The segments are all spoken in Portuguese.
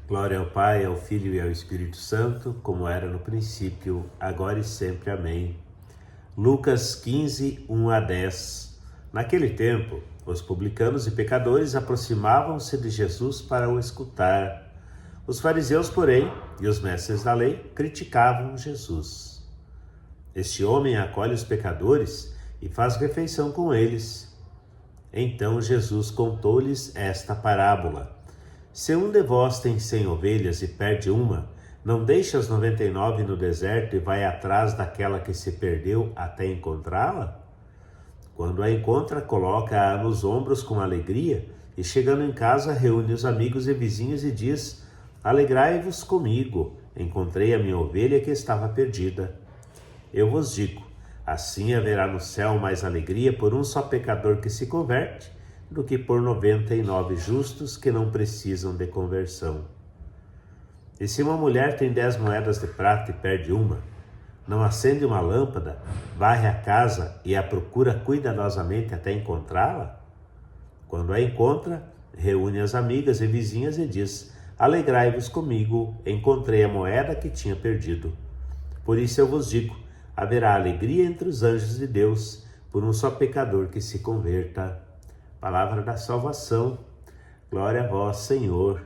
Glória ao Pai, ao Filho e ao Espírito Santo, como era no princípio, agora e sempre. Amém. Lucas 15, 1 a 10. Naquele tempo, os publicanos e pecadores aproximavam-se de Jesus para o escutar. Os fariseus, porém, e os mestres da lei criticavam Jesus. Este homem acolhe os pecadores e faz refeição com eles. Então Jesus contou-lhes esta parábola. Se um de vós tem 100 ovelhas e perde uma, não deixa as 99 no deserto e vai atrás daquela que se perdeu até encontrá-la? Quando a encontra, coloca-a nos ombros com alegria e, chegando em casa, reúne os amigos e vizinhos e diz: Alegrai-vos comigo, encontrei a minha ovelha que estava perdida. Eu vos digo, assim haverá no céu mais alegria por um só pecador que se converte do que por 99 justos que não precisam de conversão. E se uma mulher tem 10 moedas de prata e perde uma, não acende uma lâmpada, varre a casa e a procura cuidadosamente até encontrá-la? Quando a encontra, reúne as amigas e vizinhas e diz: Alegrai-vos comigo, encontrei a moeda que tinha perdido. Por isso eu vos digo, haverá alegria entre os anjos de Deus por um só pecador que se converta. Palavra da salvação, glória a vós, Senhor.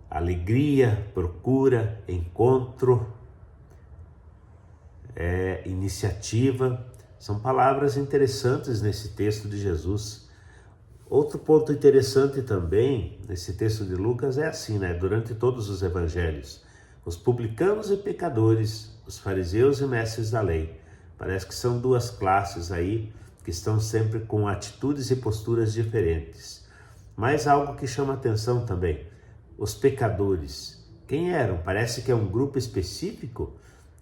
Alegria, procura, encontro, iniciativa, são palavras interessantes nesse texto de Jesus. Outro ponto interessante também nesse texto de Lucas é assim, durante todos os evangelhos, os publicanos e pecadores, os fariseus e mestres da lei, parece que são duas classes aí que estão sempre com atitudes e posturas diferentes. Mas algo que chama atenção também, os pecadores. Quem eram? Parece que é um grupo específico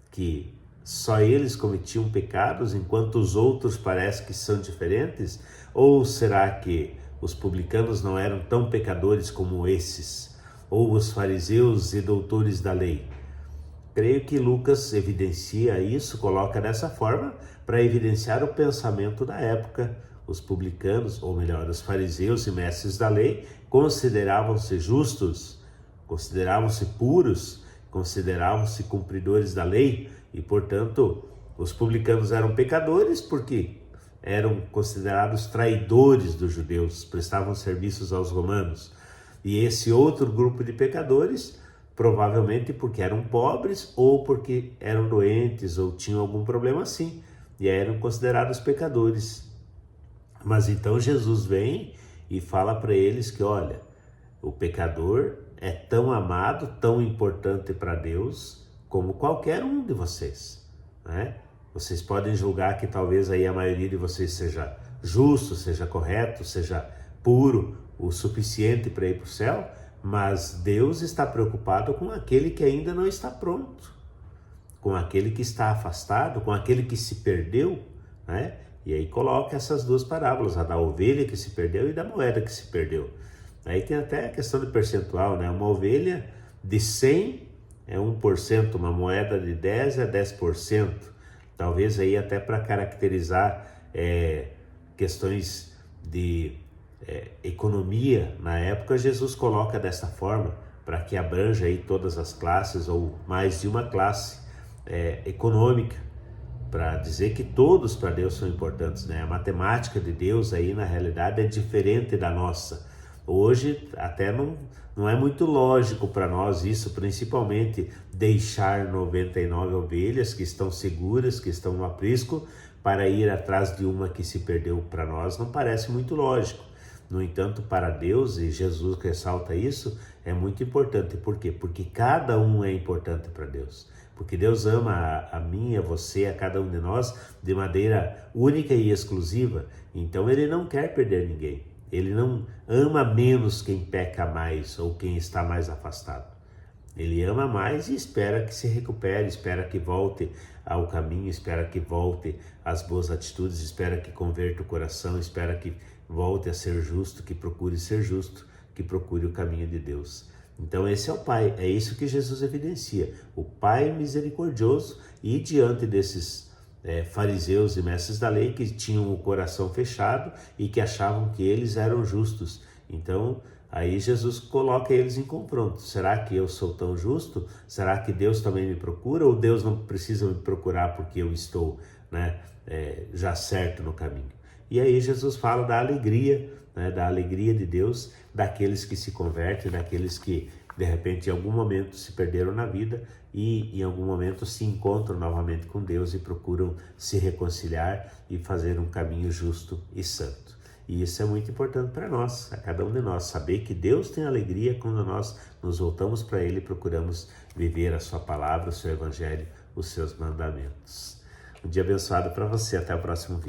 que só eles cometiam pecados, enquanto os outros parece que são diferentes? Ou será que os publicanos não eram tão pecadores como esses? Ou os fariseus e doutores da lei? Creio que Lucas evidencia isso, coloca dessa forma, para evidenciar o pensamento da época. Os publicanos, ou melhor, os fariseus e mestres da lei, consideravam-se justos, consideravam-se puros, consideravam-se cumpridores da lei, e, portanto, os publicanos eram pecadores porque eram considerados traidores dos judeus, prestavam serviços aos romanos. E esse outro grupo de pecadores, provavelmente porque eram pobres ou porque eram doentes ou tinham algum problema assim, e eram considerados pecadores. Mas então Jesus vem e fala para eles que, olha, o pecador é tão amado, tão importante para Deus como qualquer um de vocês, Vocês podem julgar que talvez aí a maioria de vocês seja justo, seja correto, seja puro, o suficiente para ir para o céu, mas Deus está preocupado com aquele que ainda não está pronto, com aquele que está afastado, com aquele que se perdeu, E aí coloca essas duas parábolas, a da ovelha que se perdeu e da moeda que se perdeu. Aí tem até a questão de percentual, Uma ovelha de 100 é 1%, uma moeda de 10 é 10%. Talvez aí até para caracterizar questões de economia, na época Jesus coloca dessa forma, para que abranja aí todas as classes ou mais de uma classe econômica, para dizer que todos para Deus são importantes, A matemática de Deus aí na realidade é diferente da nossa. Hoje até não é muito lógico para nós isso, principalmente deixar 99 ovelhas que estão seguras, que estão no aprisco, para ir atrás de uma que se perdeu. Para nós não parece muito lógico. No entanto, para Deus, e Jesus ressalta isso, é muito importante. Por quê? Porque cada um é importante para Deus. Porque Deus ama a mim, a você, a cada um de nós, de maneira única e exclusiva. Então Ele não quer perder ninguém. Ele não ama menos quem peca mais ou quem está mais afastado. Ele ama mais e espera que se recupere, espera que volte ao caminho, espera que volte às boas atitudes, espera que converta o coração, espera que volte a ser justo, que procure ser justo, que procure o caminho de Deus. Então esse é o Pai, é isso que Jesus evidencia, o Pai misericordioso, e diante desses fariseus e mestres da lei que tinham o coração fechado e que achavam que eles eram justos. Então Aí Jesus coloca eles em confronto. Será que eu sou tão justo? Será que Deus também me procura? Ou Deus não precisa me procurar porque eu estou, né, já certo no caminho? E aí Jesus fala da alegria, né, da alegria de Deus, daqueles que se convertem, daqueles que de repente em algum momento se perderam na vida e em algum momento se encontram novamente com Deus e procuram se reconciliar e fazer um caminho justo e santo. E isso é muito importante para nós, a cada um de nós, saber que Deus tem alegria quando nós nos voltamos para Ele e procuramos viver a sua palavra, o seu evangelho, os seus mandamentos. Um dia abençoado para você, até o próximo vídeo.